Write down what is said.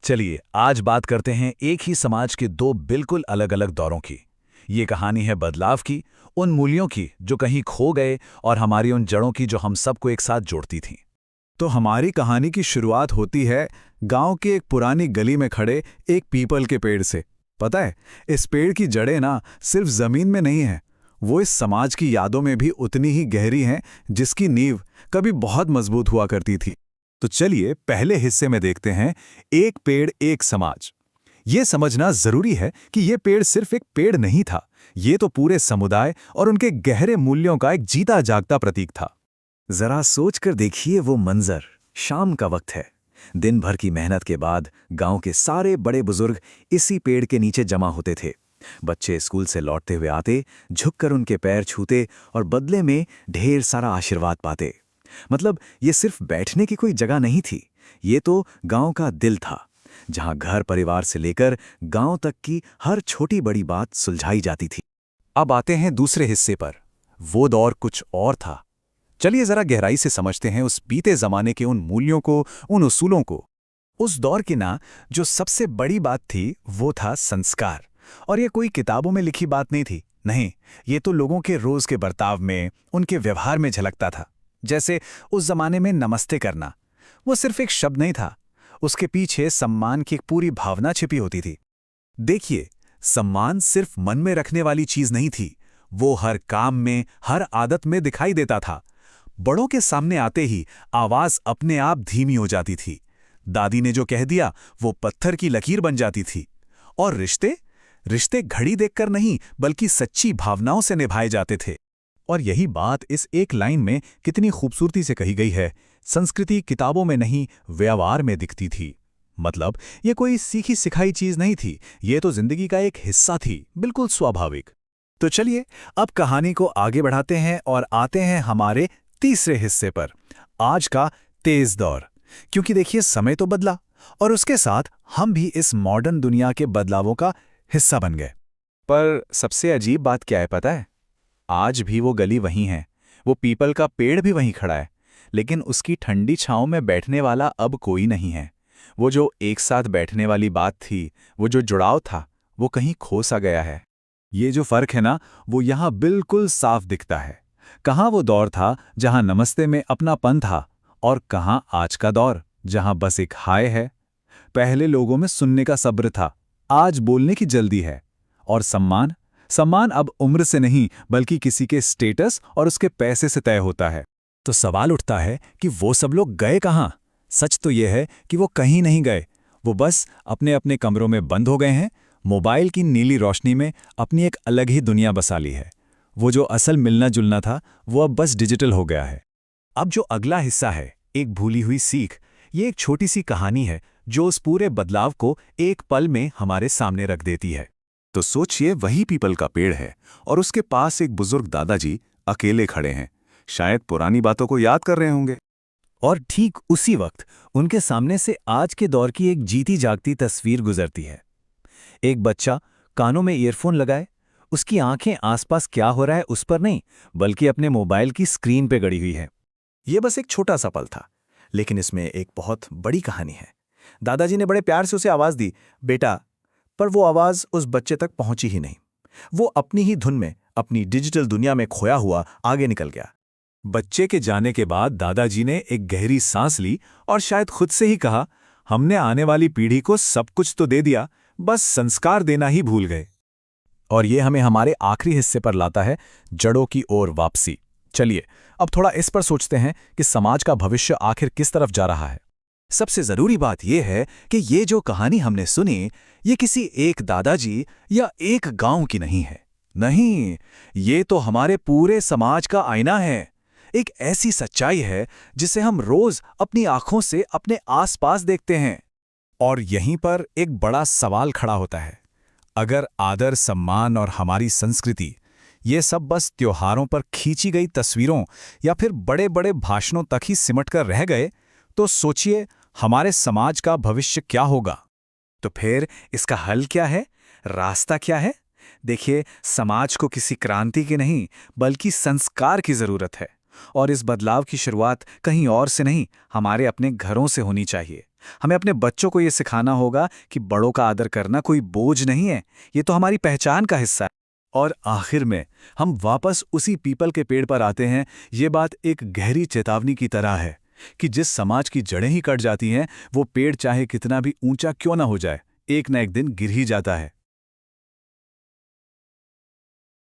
चलिए आज बात करते हैं एक ही समाज के दो बिल्कुल अलग अलग दौरों की। ये कहानी है बदलाव की, उन मूल्यों की जो कहीं खो गए और हमारी उन जड़ों की जो हम सबको एक साथ जोड़ती थीं। तो हमारी कहानी की शुरुआत होती है गांव की एक पुरानी गली में खड़े एक पीपल के पेड़ से। पता है, इस पेड़ की जड़ें ना सिर्फ जमीन में नहीं हैं, वो इस समाज की यादों में भी उतनी ही गहरी हैं जिसकी नींव कभी बहुत मजबूत हुआ करती थी। तो चलिए पहले हिस्से में देखते हैं एक पेड़ एक समाज। ये समझना जरूरी है कि ये पेड़ सिर्फ एक पेड़ नहीं था, ये तो पूरे समुदाय और उनके गहरे मूल्यों का एक जीता जागता प्रतीक था। जरा सोच कर देखिए वो मंजर। शाम का वक्त है। दिन भर की मेहनत के बाद गांव के सारे बड़े बुजुर्ग इसी पेड़ के नीचे जमा होते थे। बच्चे स्कूल से लौटते हुए आते, झुककर उनके पैर छूते और बदले में ढेर सारा आशीर्वाद पाते। मतलब ये सिर्फ बैठने की कोई जगह नहीं थी, ये तो गांव का दिल था, जहां घर परिवार से लेकर गांव तक की हर छोटी बड़ी बात सुलझाई जाती थी। अब आते हैं दूसरे हिस्से पर। वो दौर कुछ और था। चलिए जरा गहराई से समझते हैं उस बीते जमाने के उन मूल्यों को, उन उसूलों को। उस दौर की ना जो सबसे बड़ी बात थी वो था संस्कार। और ये कोई किताबों में लिखी बात नहीं थी, नहीं, ये तो लोगों के रोज के बर्ताव में, उनके व्यवहार में झलकता था। जैसे उस जमाने में नमस्ते करना, वो सिर्फ एक शब्द नहीं था, उसके पीछे सम्मान की एक पूरी भावना छिपी होती थी। देखिए, सम्मान सिर्फ मन में रखने वाली चीज नहीं थी, वो हर काम में, हर आदत में दिखाई देता था। बड़ों के सामने आते ही आवाज अपने आप धीमी हो जाती थी। दादी ने जो कह दिया वो पत्थर की लकीर बन जाती थी। और रिश्ते रिश्ते घड़ी देखकर नहीं बल्कि सच्ची भावनाओं से निभाए जाते थे। और यही बात इस एक लाइन में कितनी खूबसूरती से कही गई है, संस्कृति किताबों में नहीं व्यवहार में दिखती थी। मतलब ये कोई सीखी सिखाई चीज नहीं थी, ये तो जिंदगी का एक हिस्सा थी, बिल्कुल स्वाभाविक। तो चलिए अब कहानी को आगे बढ़ाते हैं और आते हैं हमारे तीसरे हिस्से पर, आज का तेज दौर। क्योंकि देखिए समय तो बदला और उसके साथ हम भी इस मॉडर्न दुनिया के बदलावों का हिस्सा बन गए। पर सबसे अजीब बात क्या है पता है? आज भी वो गली वहीं है, वो पीपल का पेड़ भी वहीं खड़ा है, लेकिन उसकी ठंडी छांव में बैठने वाला अब कोई नहीं है। वो जो एक साथ बैठने वाली बात थी, वो जो जुड़ाव था, वो कहीं खो सा गया है। ये जो फर्क है ना, वो यहाँ बिल्कुल साफ दिखता है। कहाँ वो दौर था जहाँ नमस्ते में अपनापन था, और कहाँ आज का दौर जहाँ बस एक हाय है। पहले लोगों में सुनने का सब्र था, आज बोलने की जल्दी है। और सम्मान सम्मान अब उम्र से नहीं बल्कि किसी के स्टेटस और उसके पैसे से तय होता है। तो सवाल उठता है कि वो सब लोग गए कहाँ? सच तो यह है कि वो कहीं नहीं गए, वो बस अपने अपने कमरों में बंद हो गए हैं, मोबाइल की नीली रोशनी में अपनी एक अलग ही दुनिया बसा ली है। वो जो असल मिलना जुलना था वो अब बस डिजिटल हो गया है। अब जो अगला हिस्सा है, एक भूली हुई सीख, ये एक छोटी सी कहानी है जो उस पूरे बदलाव को एक पल में हमारे सामने रख देती है। तो सोचिए वही पीपल का पेड़ है और उसके पास एक बुजुर्ग दादाजी अकेले खड़े हैं, शायद पुरानी बातों को याद कर रहे होंगे। और ठीक उसी वक्त उनके सामने से आज के दौर की एक जीती जागती तस्वीर गुजरती है। एक बच्चा कानों में ईयरफोन लगाए, उसकी आंखें आसपास क्या हो रहा है उस पर नहीं बल्कि अपने मोबाइल की स्क्रीन पे गड़ी हुई है। यह बस एक छोटा सा पल था, लेकिन इसमें एक बहुत बड़ी कहानी है। दादाजी ने बड़े प्यार से उसे आवाज दी, बेटा, पर वो आवाज उस बच्चे तक पहुंची ही नहीं। वो अपनी ही धुन में, अपनी डिजिटल दुनिया में खोया हुआ आगे निकल गया। बच्चे के जाने के बाद दादाजी ने एक गहरी सांस ली और शायद खुद से ही कहा, हमने आने वाली पीढ़ी को सब कुछ तो दे दिया, बस संस्कार देना ही भूल गए। और ये हमें हमारे आखिरी हिस्से पर लाता है, जड़ों की ओर वापसी। चलिए अब थोड़ा इस पर सोचते हैं कि समाज का भविष्य आखिर किस तरफ जा रहा है। सबसे जरूरी बात यह है कि ये जो कहानी हमने सुनी, ये किसी एक दादाजी या एक गांव की नहीं है। नहीं, ये तो हमारे पूरे समाज का आईना है। एक ऐसी सच्चाई है जिसे हम रोज अपनी आंखों से अपने आसपास देखते हैं। और यहीं पर एक बड़ा सवाल खड़ा होता है, अगर आदर, सम्मान और हमारी संस्कृति ये सब बस त्योहारों पर खींची गई तस्वीरों या फिर बड़े बड़े भाषणों तक ही सिमट कर रह गए, तो सोचिए हमारे समाज का भविष्य क्या होगा। तो फिर इसका हल क्या है, रास्ता क्या है? देखिए, समाज को किसी क्रांति की नहीं बल्कि संस्कार की जरूरत है। और इस बदलाव की शुरुआत कहीं और से नहीं, हमारे अपने घरों से होनी चाहिए। हमें अपने बच्चों को ये सिखाना होगा कि बड़ों का आदर करना कोई बोझ नहीं है, ये तो हमारी पहचान का हिस्सा है। और आखिर में हम वापस उसी पीपल के पेड़ पर आते हैं। ये बात एक गहरी चेतावनी की तरह है कि जिस समाज की जड़ें ही कट जाती हैं, वो पेड़ चाहे कितना भी ऊंचा क्यों ना हो जाए, एक न एक दिन गिर ही जाता है।